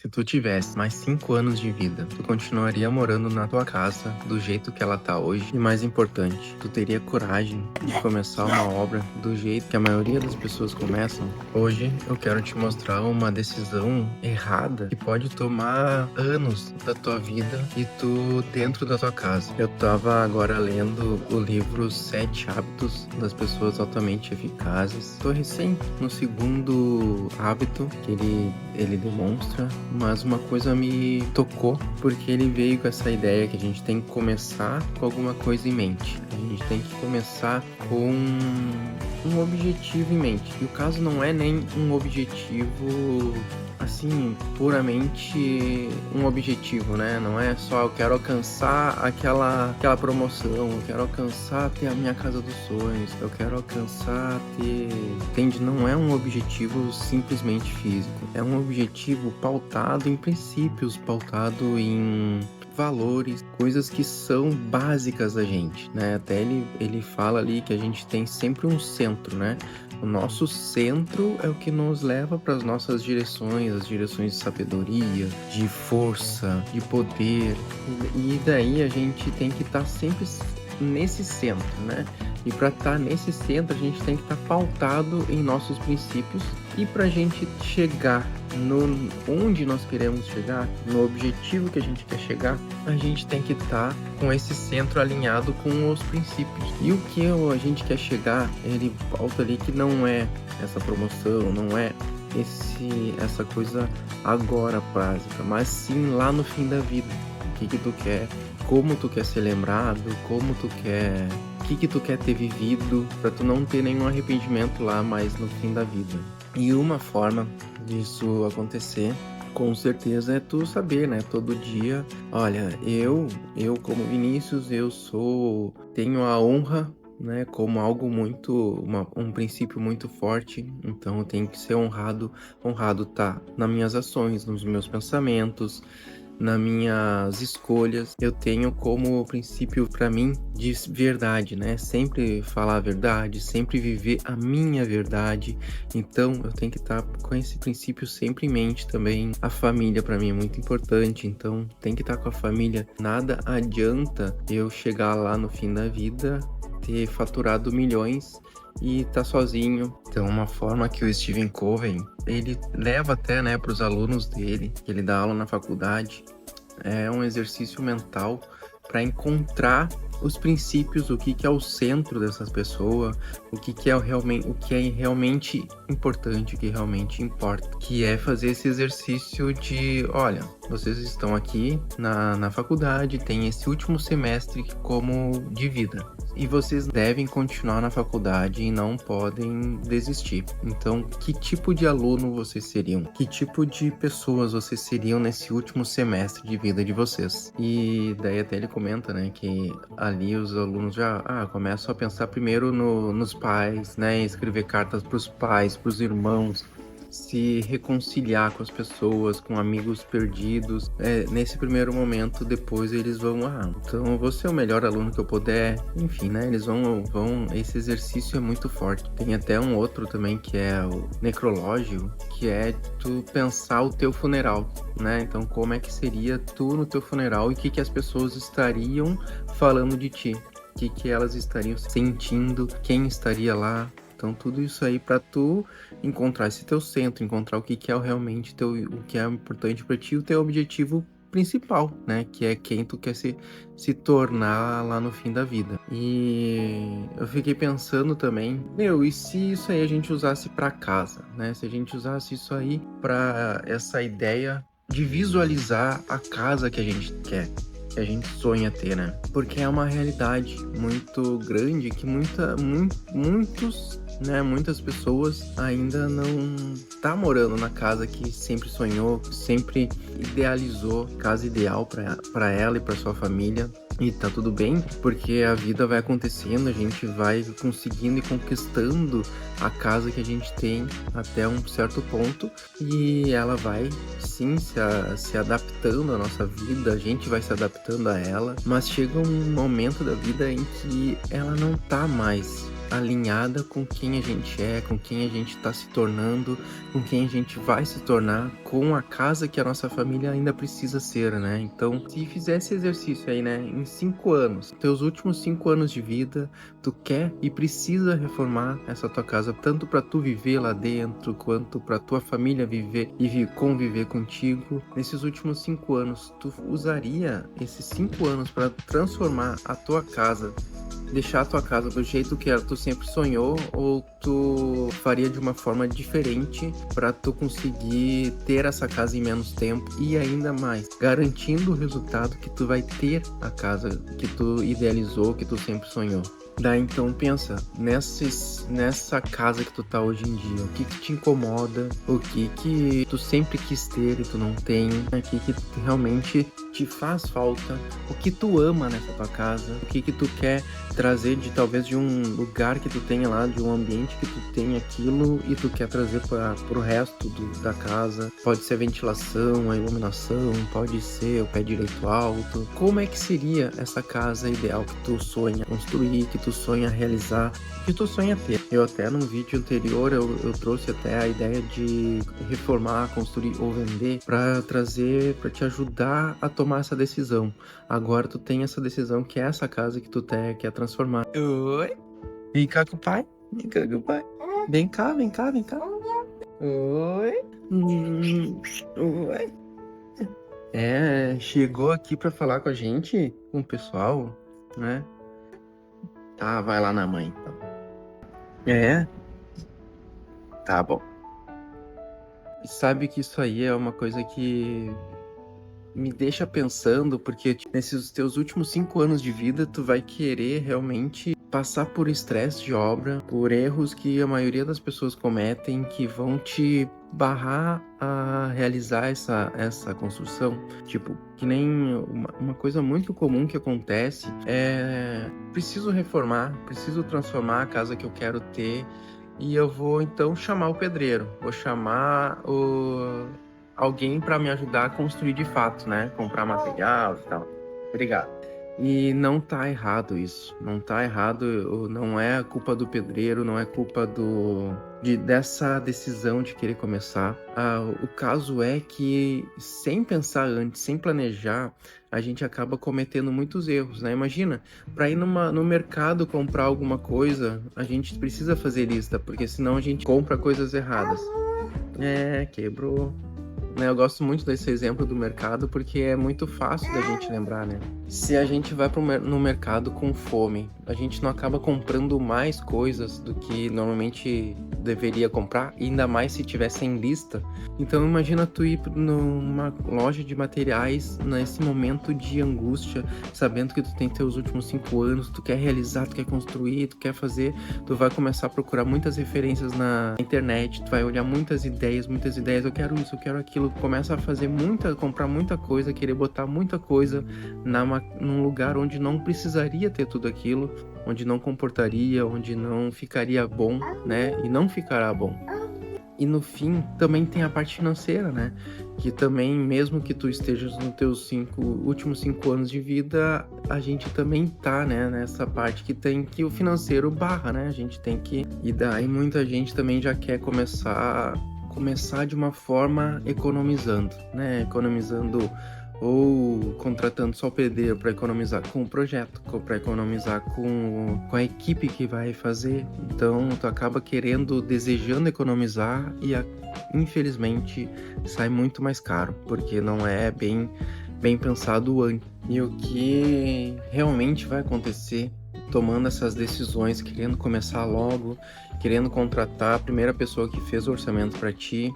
Se tu tivesse mais 5 anos de vida, tu continuaria morando na tua casa do jeito que ela tá hoje? E mais importante, tu teria coragem de começar uma obra do jeito que a maioria das pessoas começam? Hoje eu quero te mostrar uma decisão errada que pode tomar anos da tua vida e tu dentro da tua casa. Eu tava agora lendo o livro 7 Hábitos das Pessoas Altamente Eficazes. Tô recém no segundo hábito que ele demonstra, mas uma coisa me tocou, porque ele veio com essa ideia que a gente tem que começar com alguma coisa em mente. A gente tem que começar com um objetivo em mente. E o caso não é nem um objetivo assim, puramente um objetivo, né? Não é só eu quero alcançar aquela promoção, eu quero alcançar ter a minha casa dos sonhos, eu quero alcançar ter... Entende? Não é um objetivo simplesmente físico, é um objetivo pautado em princípios, pautado em valores, coisas que são básicas da gente, né? Até ele fala ali que a gente tem sempre um centro, né? O nosso centro é o que nos leva para as nossas direções, as direções de sabedoria, de força, de poder. E daí a gente tem que estar sempre nesse centro, né? E para estar nesse centro a gente tem que estar pautado em nossos princípios. E para a gente chegar onde nós queremos chegar, no objetivo que a gente quer chegar, a gente tem que estar com esse centro alinhado com os princípios. E o que a gente quer chegar, ele pauta ali que não é essa promoção, não é essa coisa agora básica, mas sim lá no fim da vida. O que tu quer, como tu quer ser lembrado, como tu quer, o que tu quer ter vivido, para tu não ter nenhum arrependimento lá mais no fim da vida. E uma forma disso acontecer, com certeza, é tu saber, né? Todo dia, olha, eu como Vinícius, tenho a honra, né? Como algo muito, um princípio muito forte. Então eu tenho que ser honrado tá nas minhas ações, nos meus pensamentos, nas minhas escolhas. Eu tenho como princípio para mim de verdade, né? Sempre falar a verdade, sempre viver a minha verdade. Então eu tenho que estar com esse princípio sempre em mente também. A família para mim é muito importante, então tem que estar com a família. Nada adianta eu chegar lá no fim da vida, ter faturado milhões e tá sozinho. Então, uma forma que o Stephen Covey, ele leva até, né, para os alunos dele, que ele dá aula na faculdade, é um exercício mental para encontrar os princípios, o que é o centro dessas pessoas, o que é realmente importante, o que realmente importa, que é fazer esse exercício de, olha, vocês estão aqui na faculdade, tem esse último semestre como de vida, e vocês devem continuar na faculdade e não podem desistir. Então, que tipo de aluno vocês seriam? Que tipo de pessoas vocês seriam nesse último semestre de vida de vocês? E daí até ele comenta, né, que ali os alunos já começam a pensar primeiro nos pais, né, escrever cartas para os pais, para os irmãos, se reconciliar com as pessoas, com amigos perdidos. Nesse primeiro momento, depois eles vão, então eu vou ser o melhor aluno que eu puder. Enfim, né, eles vão, esse exercício é muito forte. Tem até um outro também que é o necrológio, que é tu pensar o teu funeral, né? Então como é que seria tu no teu funeral e o que as pessoas estariam falando de ti, o que elas estariam sentindo, quem estaria lá. Então tudo isso aí para tu encontrar esse teu centro, encontrar o que é realmente o que é importante para ti, o teu objetivo principal, né? Que é quem tu quer se tornar lá no fim da vida. E eu fiquei pensando também, e se isso aí a gente usasse para casa, né? Se a gente usasse isso aí para essa ideia de visualizar a casa que a gente quer, que a gente sonha ter, né? Porque é uma realidade muito grande que muitas pessoas ainda não tá morando na casa que sempre sonhou, que sempre idealizou, casa ideal para ela e para sua família. E tá tudo bem, porque a vida vai acontecendo, a gente vai conseguindo e conquistando a casa que a gente tem até um certo ponto, e ela vai sim se adaptando à nossa vida, a gente vai se adaptando a ela, mas chega um momento da vida em que ela não tá mais alinhada com quem a gente é, com quem a gente está se tornando, com quem a gente vai se tornar com a casa que a nossa família ainda precisa ser, né? Então, se fizer esse exercício aí, né, em 5 anos, teus últimos 5 anos de vida, tu quer e precisa reformar essa tua casa, tanto para tu viver lá dentro, quanto para tua família viver e conviver contigo. Nesses últimos 5 anos, tu usaria esses 5 anos para transformar a tua casa, deixar a tua casa do jeito que tu sempre sonhou, ou tu faria de uma forma diferente para tu conseguir ter essa casa em menos tempo e ainda mais, garantindo o resultado que tu vai ter a casa que tu idealizou, que tu sempre sonhou? Daí então pensa, nessa casa que tu tá hoje em dia, o que te incomoda, o que tu sempre quis ter e tu não tem, o que realmente te faz falta, o que tu ama nessa tua casa, o que tu quer trazer talvez de um lugar que tu tenha lá, de um ambiente que tu tenha aquilo e tu quer trazer pro resto da casa. Pode ser a ventilação, a iluminação, pode ser o pé direito alto. Como é que seria essa casa ideal que tu sonha construir, que tu sonha realizar, que tu sonha ter? Eu até num vídeo anterior eu trouxe até a ideia de reformar, construir ou vender para te ajudar a tomar essa decisão. Agora tu tem essa decisão, que é essa casa que tu quer transformar. Oi? Vem cá com o pai. Vem cá com o pai. Vem cá, vem cá, vem cá. Oi? Oi? Chegou aqui pra falar com a gente, com o pessoal, né? Tá, vai lá na mãe, então. Tá bom. E sabe que isso aí é uma coisa que me deixa pensando, porque nesses teus últimos 5 anos de vida, tu vai querer realmente passar por estresse de obra, por erros que a maioria das pessoas cometem, que vão te barrar a realizar essa construção. Tipo, que nem uma coisa muito comum que acontece é: preciso reformar, preciso transformar a casa que eu quero ter, e eu vou então chamar o pedreiro, vou chamar alguém para me ajudar a construir de fato, né? Comprar material e tal. Obrigado. E não tá errado isso. Não tá errado, não é culpa do pedreiro, não é culpa dessa decisão de querer começar. O caso é que, sem pensar antes, sem planejar, a gente acaba cometendo muitos erros, né? Imagina, para ir no mercado comprar alguma coisa, a gente precisa fazer lista, porque senão a gente compra coisas erradas. Quebrou. Eu gosto muito desse exemplo do mercado porque é muito fácil da gente lembrar, né? Se a gente vai no mercado com fome, a gente não acaba comprando mais coisas do que normalmente deveria comprar, ainda mais se tiver sem lista. Então imagina tu ir numa loja de materiais nesse momento de angústia, sabendo que tu tem teus últimos 5 anos, tu quer realizar, tu quer construir, tu quer fazer, tu vai começar a procurar muitas referências na internet, tu vai olhar muitas ideias, eu quero isso, eu quero aquilo, começa a comprar muita coisa, querer botar muita coisa num lugar onde não precisaria ter tudo aquilo, onde não comportaria, onde não ficaria bom, né? E não ficará bom. E no fim, também tem a parte financeira, né? Que também, mesmo que tu estejas nos teus últimos 5 anos de vida, a gente também tá, né? Nessa parte que o financeiro barra, né? A gente tem que... E daí muita gente também já quer começar de uma forma economizando, né? Economizando ou contratando só o pedreiro para economizar com o projeto, para economizar com a equipe que vai fazer. Então tu acaba desejando economizar e infelizmente sai muito mais caro, porque não é bem pensado antes. E o que realmente vai acontecer tomando essas decisões, querendo começar logo, querendo contratar a primeira pessoa que fez o orçamento para ti,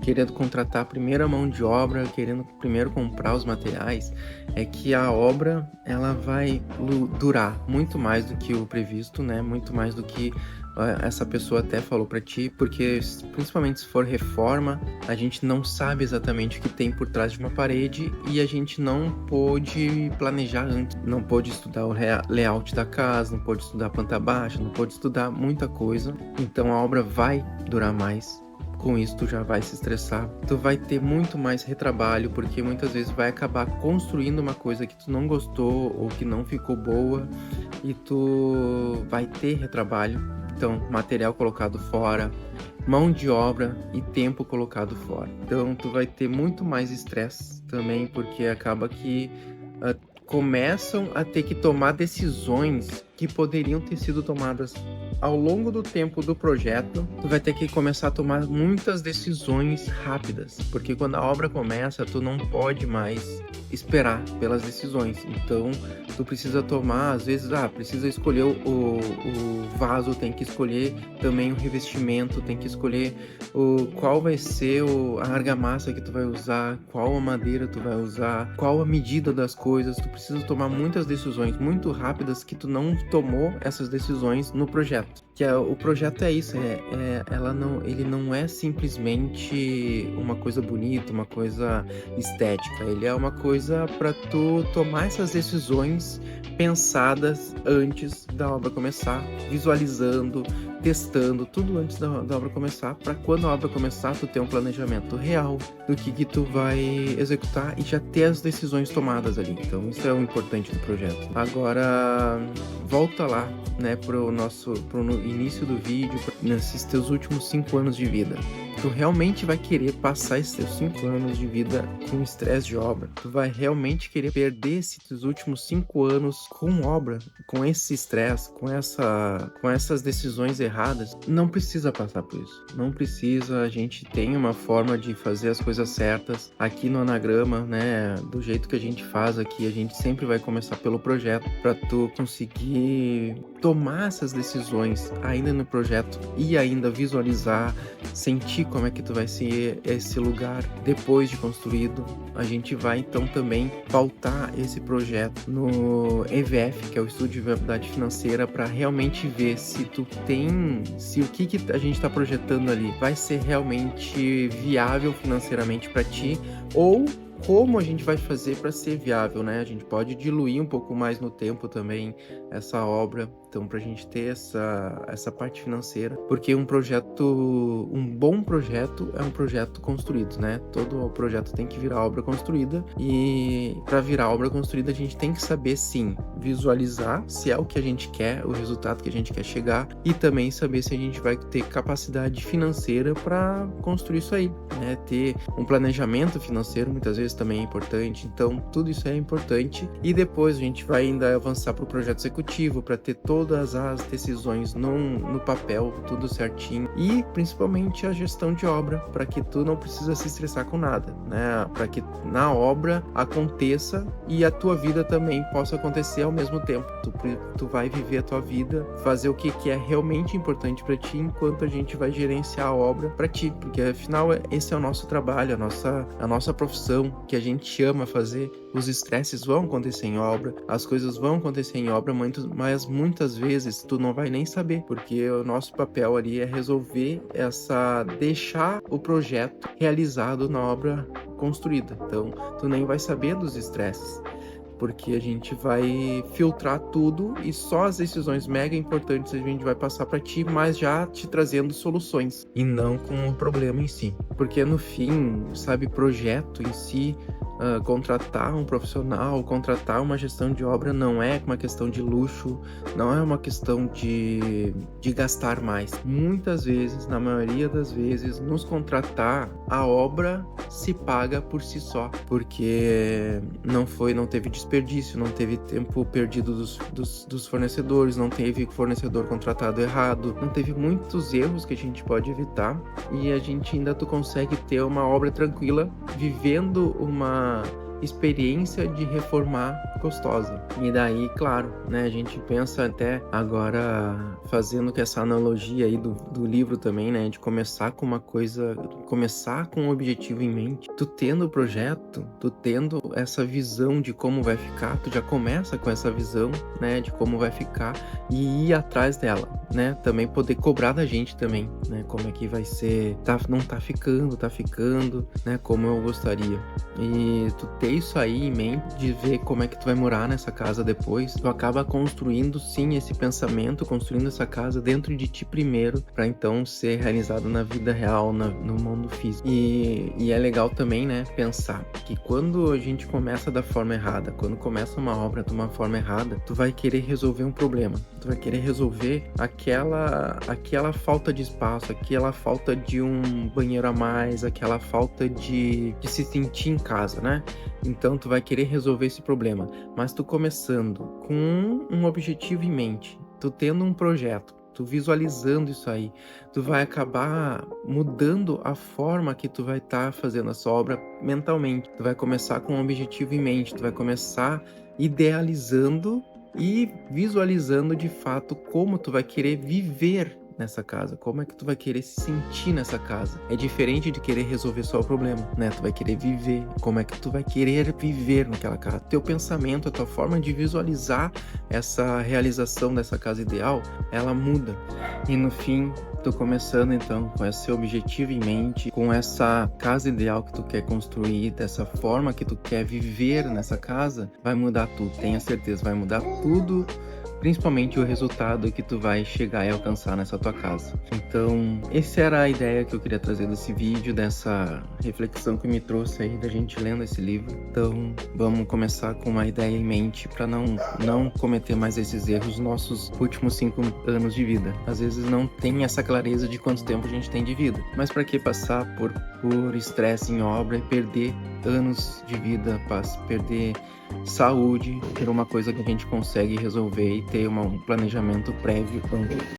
querendo contratar a primeira mão de obra, querendo primeiro comprar os materiais, é que a obra ela vai durar muito mais do que o previsto, né? Muito mais do que essa pessoa até falou para ti, porque principalmente se for reforma, a gente não sabe exatamente o que tem por trás de uma parede e a gente não pôde planejar antes, não pôde estudar o layout da casa, não pôde estudar a planta baixa, não pôde estudar muita coisa, então a obra vai durar mais. Com isso tu já vai se estressar, tu vai ter muito mais retrabalho, porque muitas vezes vai acabar construindo uma coisa que tu não gostou ou que não ficou boa e tu vai ter retrabalho. Então, material colocado fora, mão de obra e tempo colocado fora. Então tu vai ter muito mais estresse também, porque acaba que começam a ter que tomar decisões que poderiam ter sido tomadas ao longo do tempo do projeto. Tu vai ter que começar a tomar muitas decisões rápidas, porque quando a obra começa, tu não pode mais esperar pelas decisões. Então, tu precisa tomar, às vezes, precisa escolher o vaso, tem que escolher também o revestimento, tem que escolher qual vai ser a argamassa que tu vai usar, qual a madeira tu vai usar, qual a medida das coisas. Tu precisa tomar muitas decisões muito rápidas que tu não tomou essas decisões no projeto. O projeto é isso, ele não é simplesmente uma coisa bonita, uma coisa estética, ele é uma coisa para tu tomar essas decisões pensadas antes da obra começar, visualizando, testando, tudo antes da obra começar, para quando a obra começar, tu ter um planejamento real do que tu vai executar e já ter as decisões tomadas ali. Então, isso é o importante do projeto. Agora, volta lá, né, pro início do vídeo, nesses teus últimos 5 anos de vida. Tu realmente vai querer passar esses teus 5 anos de vida com estresse de obra? Tu vai realmente querer perder esses últimos 5 anos com obra, com esse estresse, com essas decisões erradas? Não precisa passar por isso. Não precisa. A gente tem uma forma de fazer as coisas certas. Aqui no Anagrama, né, do jeito que a gente faz aqui, a gente sempre vai começar pelo projeto, para tu conseguir tomar essas decisões ainda no projeto e ainda visualizar, sentir como é que tu vai ser esse lugar depois de construído. A gente vai então também pautar esse projeto no EVF, que é o Estudo de Viabilidade Financeira, para realmente ver se o que a gente está projetando ali vai ser realmente viável financeiramente para ti, ou como a gente vai fazer para ser viável, né? A gente pode diluir um pouco mais no tempo também essa obra, então para a gente ter essa parte financeira, porque um bom projeto é um projeto construído, né? Todo projeto tem que virar obra construída, e para virar obra construída a gente tem que saber, sim, visualizar se é o que a gente quer, o resultado que a gente quer chegar, e também saber se a gente vai ter capacidade financeira para construir isso aí, né? Ter um planejamento financeiro muitas vezes também é importante. Então tudo isso é importante, e depois a gente vai ainda avançar para o projeto executivo, para ter todas as decisões no papel, tudo certinho, e principalmente a gestão de obra, para que tu não precisa se estressar com nada, né? Para que na obra aconteça e a tua vida também possa acontecer ao mesmo tempo. Tu vai viver a tua vida, fazer o que é realmente importante para ti, enquanto a gente vai gerenciar a obra para ti, porque afinal esse é o nosso trabalho, a nossa profissão, que a gente ama fazer. Os estresses vão acontecer em obra, as coisas vão acontecer em obra, mas muitas vezes tu não vai nem saber, porque o nosso papel ali é deixar o projeto realizado na obra construída. Então tu nem vai saber dos estresses, porque a gente vai filtrar tudo e só as decisões mega importantes a gente vai passar para ti, mas já te trazendo soluções e não com o problema em si. Porque no fim, sabe, projeto em si, contratar um profissional, contratar uma gestão de obra não é uma questão de luxo, não é uma questão de gastar mais. Muitas vezes, na maioria das vezes, nos contratar, a obra se paga por si só, porque não teve desperdício, não teve tempo perdido dos fornecedores, não teve fornecedor contratado errado, não teve muitos erros que a gente pode evitar, e a gente ainda consegue ter uma obra tranquila, vivendo uma experiência de reformar gostosa. E daí, claro, né, a gente pensa até agora, fazendo com essa analogia aí do livro também, né, de começar com uma coisa, começar com um objetivo em mente. Tu tendo o projeto, tu tendo essa visão de como vai ficar, tu já começa com essa visão, né, de como vai ficar e ir atrás dela, né, também poder cobrar da gente também, né, como é que vai ser, não tá ficando, né, como eu gostaria. E tu ter isso aí em mente, de ver como é que tu vai morar nessa casa depois, tu acaba construindo sim esse pensamento, construindo essa casa dentro de ti primeiro, para então ser realizado na vida real, no mundo físico. E é legal também, né, pensar que quando a gente começa da forma errada, quando começa uma obra de uma forma errada, tu vai querer resolver um problema, Tu vai querer resolver aquela falta de espaço, aquela falta de um banheiro a mais, aquela falta de se sentir em casa, né? Então tu vai querer resolver esse problema, mas tu começando com um objetivo em mente, tu tendo um projeto, tu visualizando isso aí, tu vai acabar mudando a forma que tu vai estar fazendo essa obra mentalmente. Tu vai começar com um objetivo em mente, tu vai começar idealizando e visualizando de fato como tu vai querer viver nessa casa, como é que tu vai querer se sentir nessa casa. É diferente de querer resolver só o problema, né? Tu vai querer viver, como é que tu vai querer viver naquela casa. Teu pensamento, a tua forma de visualizar essa realização dessa casa ideal, ela muda. E no fim, tu começando então com esse objetivo em mente, com essa casa ideal que tu quer construir, dessa forma que tu quer viver nessa casa, vai mudar tudo, tenha certeza, vai mudar tudo, principalmente o resultado que tu vai chegar e alcançar nessa tua casa. Então, essa era a ideia que eu queria trazer desse vídeo, dessa reflexão que me trouxe aí da gente lendo esse livro. Então, vamos começar com uma ideia em mente para não cometer mais esses erros nos nossos últimos 5 anos de vida. Às vezes não tem essa clareza de quanto tempo a gente tem de vida, mas para que passar por estresse em obra e perder anos de vida, perder saúde, ter uma coisa que a gente consegue resolver e ter um planejamento prévio.